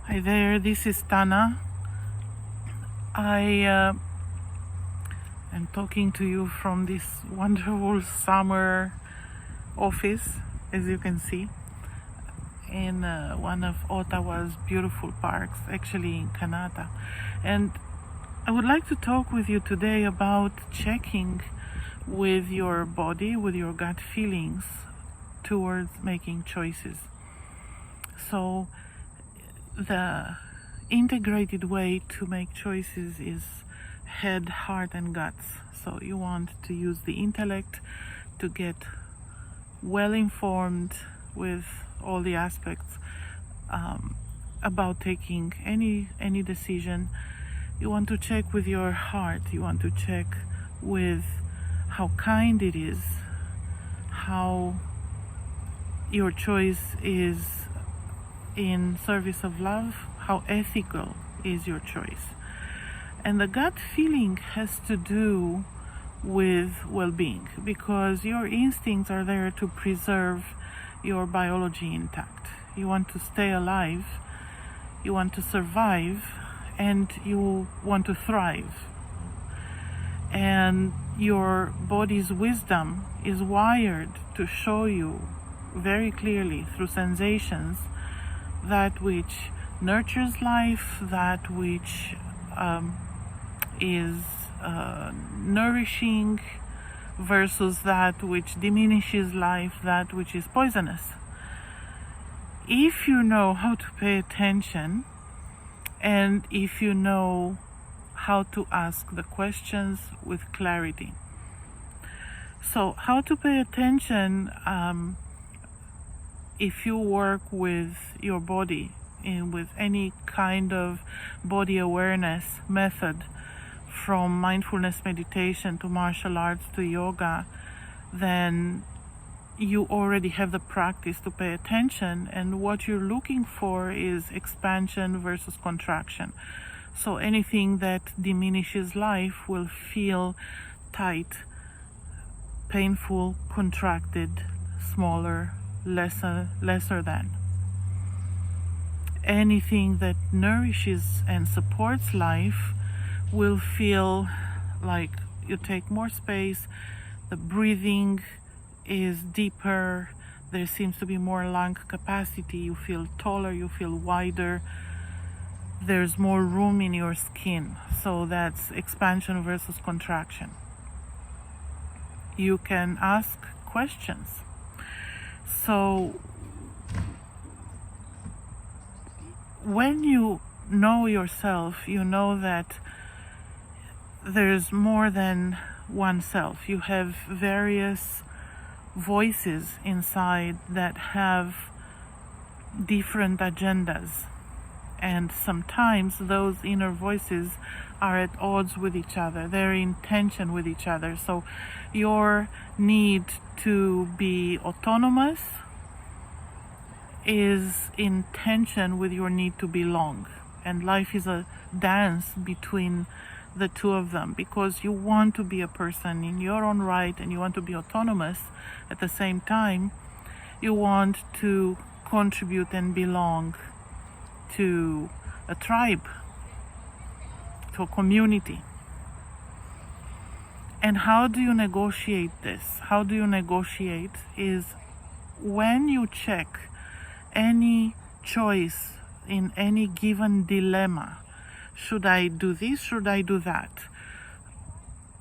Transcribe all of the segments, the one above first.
Hi there, this is Tana. I am talking to you from this wonderful summer office, as you can see, in one of Ottawa's beautiful parks, actually in Kanata. And I would like to talk with you today about checking with your body, with your gut feelings towards making choices. So the integrated way to make choices is head, heart, and guts. So you want to use the intellect to get well informed with all the aspects about taking any decision. You want to check with your heart. You want to check with how kind it is, how your choice is in service of love, how ethical is your choice. And the gut feeling has to do with well-being, because your instincts are there to preserve your biology intact. You want to stay alive, you want to survive, and you want to thrive. And your body's wisdom is wired to show you very clearly through sensations that which nurtures life, that which is nourishing, versus that which diminishes life, that which is poisonous. If you know how to pay attention, and if you know how to ask the questions with clarity. So how to pay attention, if you work with your body and with any kind of body awareness method, from mindfulness meditation to martial arts to yoga, then you already have the practice to pay attention, and what you're looking for is expansion versus contraction. So anything that diminishes life will feel tight, painful, contracted, smaller, lesser than. Anything that nourishes and supports life will feel like you take more space, the breathing is deeper, there seems to be more lung capacity, you feel taller, you feel wider, there's more room in your skin. So that's expansion versus contraction. You can ask questions. So when you know yourself, you know that there's more than one self. You have various voices inside that have different agendas, and sometimes those inner voices are at odds with each other, they're in tension with each other. So your need to be autonomous is in tension with your need to belong, and life is a dance between the two of them, because you want to be a person in your own right and you want to be autonomous. At the same time, you want to contribute and belong to a tribe, to a community. And how do you negotiate this? How do you negotiate is when you check any choice in any given dilemma, should I do this, should I do that,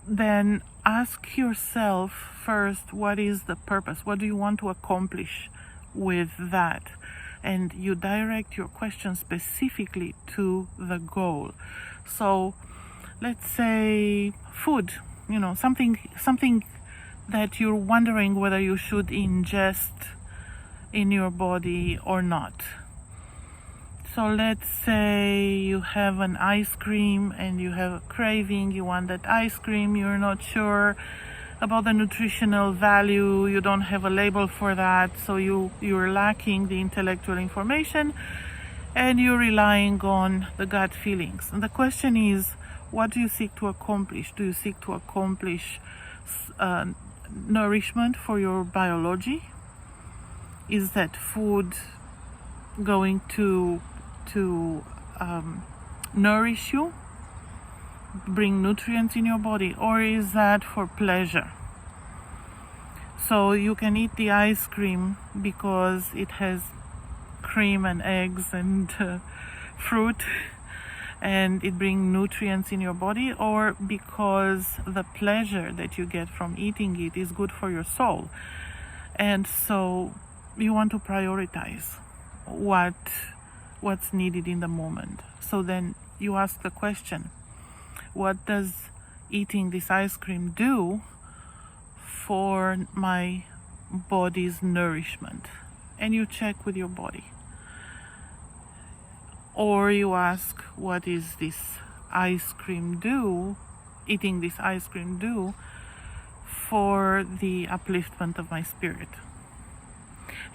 then ask yourself first, what is the purpose? What do you want to accomplish with that? And you direct your question specifically to the goal. So let's say food, something that you're wondering whether you should ingest in your body or not. So let's say you have an ice cream and you have a craving, you want that ice cream, you're not sure about the nutritional value, you don't have a label for that, so you're lacking the intellectual information and you're relying on the gut feelings. And the question is, what do you seek to accomplish? Do you seek to accomplish nourishment for your biology? Is that food going to to nourish you, bring nutrients in your body, or is that for pleasure? So you can eat the ice cream because it has cream and eggs and fruit, and it brings nutrients in your body, or because the pleasure that you get from eating it is good for your soul. And so you want to prioritize what's needed in the moment. So then you ask the question, what does eating this ice cream do for my body's nourishment? And you check with your body. Or you ask, what is this ice cream do, eating this ice cream do for the upliftment of my spirit?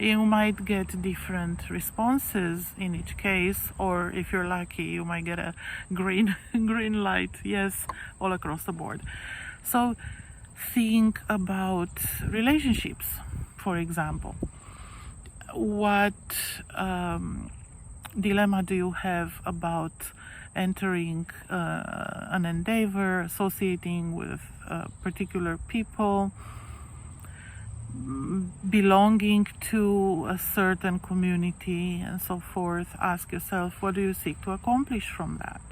You might get different responses in each case, or if you're lucky, you might get a green light, yes, all across the board. So think about relationships, for example. What dilemma do you have about entering an endeavor, associating with particular people, belonging to a certain community, and so forth? Ask yourself, what do you seek to accomplish from that?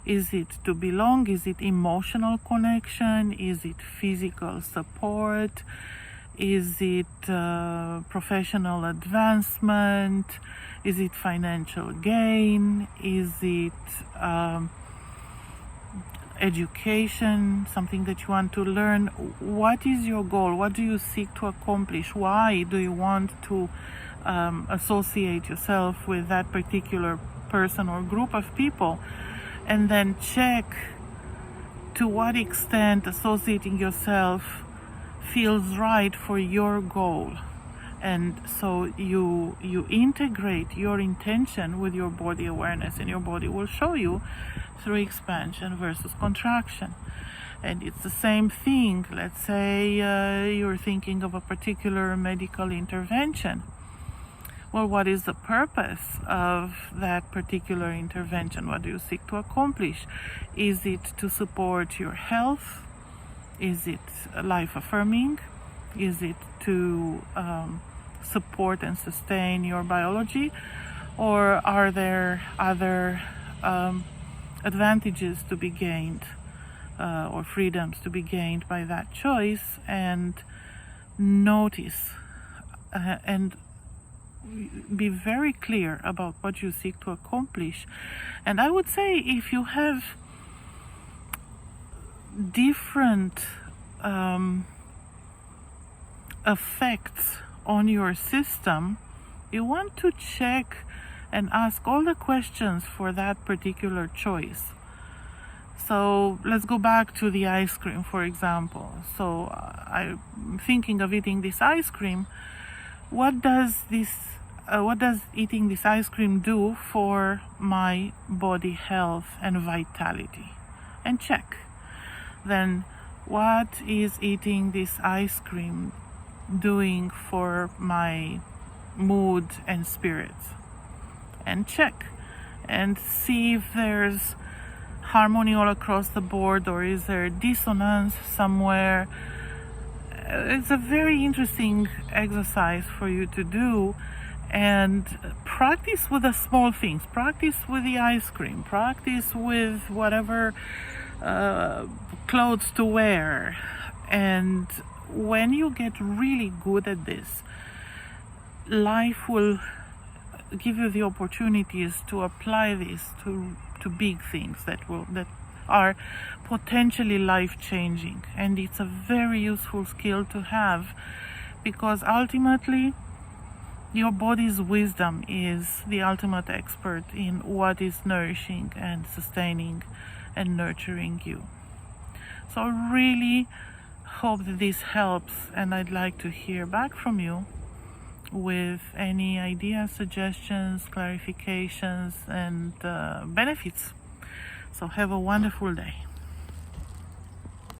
Is it to belong? Is it emotional connection? Is it physical support? Is it professional advancement? Is it financial gain? Is it education, something that you want to learn? What is your goal? What do you seek to accomplish? Why do you want to associate yourself with that particular person or group of people? And then check to what extent associating yourself feels right for your goal. And so you integrate your intention with your body awareness, and your body will show you through expansion versus contraction. And it's the same thing. Let's say you're thinking of a particular medical intervention. Well, what is the purpose of that particular intervention? What do you seek to accomplish? Is it to support your health? Is it life affirming? Is it to support and sustain your biology? Or are there other advantages to be gained or freedoms to be gained by that choice? And notice and be very clear about what you seek to accomplish. And I would say, if you have different effects on your system, you want to check and ask all the questions for that particular choice. So let's go back to the ice cream, for example. So I'm thinking of eating this ice cream. What does eating this ice cream do for my body health and vitality? And check. Then, what is eating this ice cream doing for my mood and spirit? And check. And see if there's harmony all across the board, or is there dissonance somewhere. It's a very interesting exercise for you to do, and practice with the small things. Practice with the ice cream. Practice with whatever clothes to wear. And when you get really good at this, life will give you the opportunities to apply this to big things that are potentially life-changing. And it's a very useful skill to have, because ultimately your body's wisdom is the ultimate expert in what is nourishing and sustaining and nurturing you. So I really hope that this helps, and I'd like to hear back from you with any ideas, suggestions, clarifications, and benefits. So have a wonderful day.